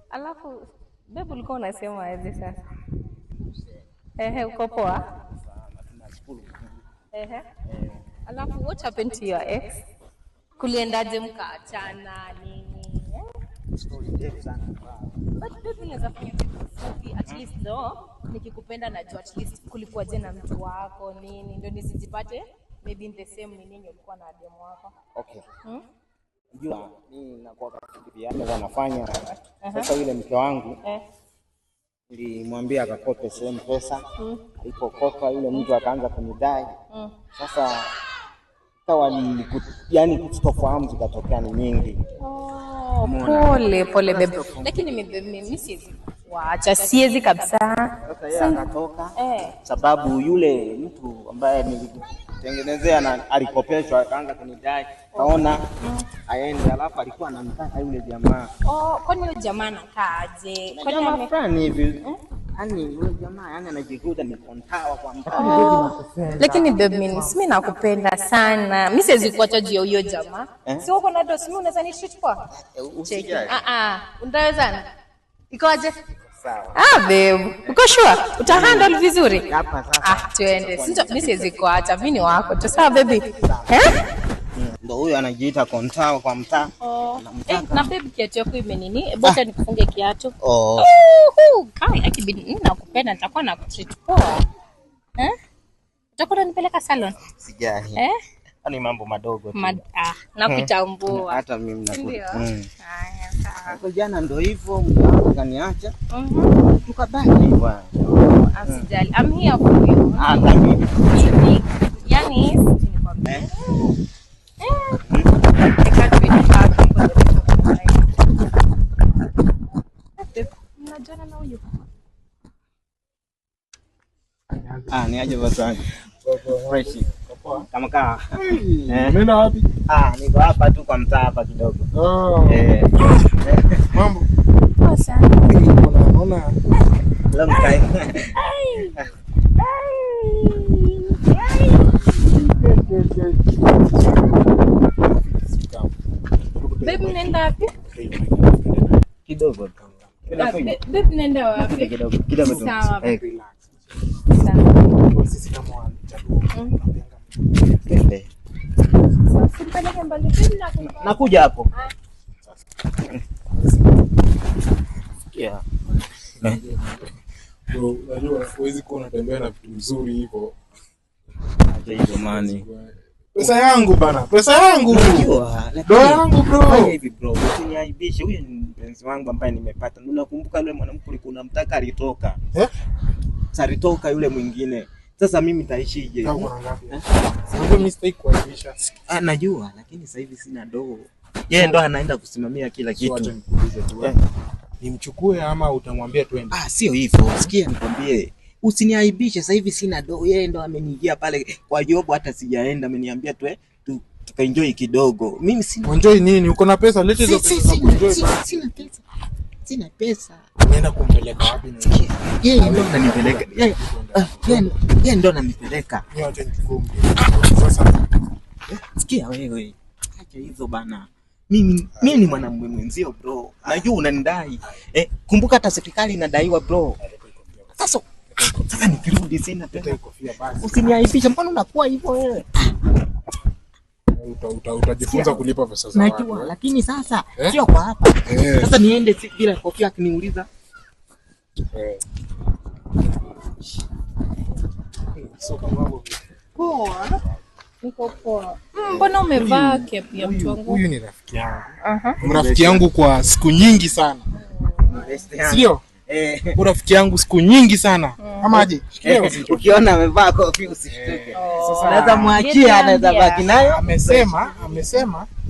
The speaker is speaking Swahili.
Alafu babe ulikuwa unasema aje sasa? Uko poa? Alafu what happened to your ex? Kuliendaje mkaachana nini? Story ndefu sana. But babe unaweza fanya kitu fupi at least though nikikupenda najua at least kulikuwa je na mtu wako nini ndio nisijipate maybe in the same nini ulikuwa na demo wako. Okay. Unajua mimi nakuwa kitu yake wanafanya. Sasa yule mke wangu nilimwambia akakope sehemu pesa. Alipokopa yule mtu akaanza kunidai. Sasa ikawa ni yani kutofahamu zikatokea ni nyingi. Pole babe. Lakini mimi siwezi waacha, siwezi kabisa. Sasa yeye akatoka sababu yule mtu ambaye nilitengenezea na alikopeshwa akaanza kunidai. Kaona aende, alafu alikuwa anamtaka yule jamaa. Kwani yule jamaa anakaaje? Kwani amefanya hivi? Yaani yule jamaa anajikuta ni kontawa kwa mtaa. Lakini babe mimi nakupenda sana. Mimi siwezi kuacha juu ya huyo jamaa. Si uko na dosi mimi unaweza ni treat kwa? Usijali. Unaweza? Ikoje? Sawa. Babe, uko sure? Utahandle vizuri? Hapa sasa. Tuende. Mimi siwezi kuacha, mimi ni wako. Tu sawa baby? Ndio huyo anajiita kontao kwa mtaa. Na baby kiatu yako imenini? Bota nikufunge kiatu. Kai akibidi nakupenda nitakuwa na treat poa. Utakuwa unanipeleka salon? Sijali. Ni mambo madogo tu. Nakutambua. Hata mimi nakuta. Haya sawa. Kwa jana ndio hivyo mwanangu kaniacha. Tukabaki hivyo. Asijali. I'm here for you. Yani nikwambia. I can't wait back for the rest of my life. Mnajana na huyu. Ni aje basi. Fresh. Kama kaa. Umeenda wapi? Niko hapa tu kwa mtaa hapa kidogo. Mambo. Poa sana. Unaona? Long time. Babe nenda wapi? Kidogo tu. Babe nenda wapi? Kidogo tu. Sawa. Sisi kama nakuja hapo. Bro, unajua huwezi kuwa unatembea na vitu nzuri hivyo. Acha hizo mani. Pesa yangu bana, pesa yangu. Doa yangu bro. Fanya hivi bro, usiniaibishe. Huyu ni mpenzi wangu ambaye nimepata. Unakumbuka yule mwanamke ulikuwa unamtaka alitoka? Alitoka yule mwingine. Sasa mimi nitaishije? Sasa mimi sitaki kuaibisha. Najua, lakini sasa hivi sina doo. Yeye ndo anaenda kusimamia kila kitu. Acha nikuulize tu. Nimchukue ama utamwambia twende? Sio hivyo. Sikia nikwambie. Usiniaibishe, sasa hivi sina doo. Yeye ndo ameniingia pale kwa job, hata sijaenda, ameniambia tukaenjoy kidogo. Mimi sina. Enjoy nini? Uko na pesa? Lete hizo pesa za kuenjoy. Sina pesa. Unaenda kumpeleka wapi? Yeye ndo ananipeleka. Yeye ndo ananipeleka. Mimi acha nichukue sasa. Sikia wewe. Acha hizo bana. Mimi ni mwanamume mwenzio bro. Najua unanidai. Kumbuka hata serikali inadaiwa bro. Sasa nikirudi sina pesa. Usiniaibishe, mbona unakuwa hivyo wewe? Utajifunza kulipa pesa za watu. Najua, lakini sasa sio kwa hapa. Sasa niende bila kofia akiniuliza. Poa. Niko poa. Mbona umevaa cap ya mtu wangu? Huyu ni rafiki yangu. Rafiki yangu kwa siku nyingi sana. Sio? Rafiki yangu siku nyingi sana. Ama aje? Ukiona amevaa kofia usishtuke. Sasa naweza muachia, anaweza baki nayo. Amesema